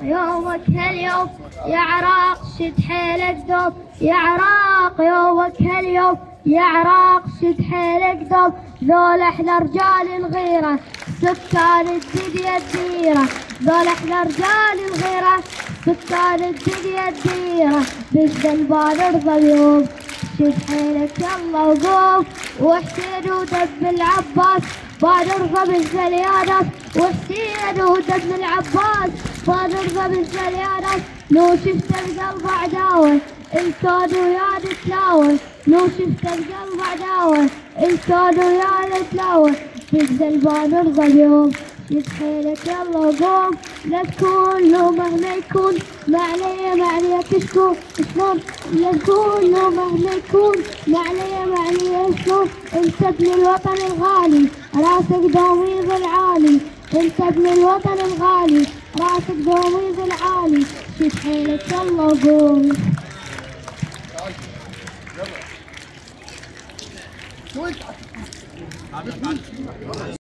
يومك هاليوم يا عراق شد حيلك دوب يا عراق يومك هاليوم يا عراق شد حيلك دوب ذول احنا رجال الغيرة سكان الدنيا الديرة ذول احنا رجال الغيرة سكان الدنيا الديرة بالذل ما نرضى اليوم شد حيلك يلا وقوم وحسين ودم العباس ما نرضى بالذل يا ناس وحسين ودم العباس ما نرضى بالذل يا ناس لو شفت القلب عداوة الكون ويا نتلاوى لو شفت القلب عداوة الكون ويا نتلاوى بالذل ما نرضى اليوم شد حيلك يلا وقوم لا تكون له مهما يكون ما عليه تشكو شلون لا تكون له مهما يكون ما عليه شلون انت ابن الوطن الغالي راسك دوم يظل عالي انت ابن الوطن الغالي راسك دوم يظل عالي شد حيلك يلا وقوم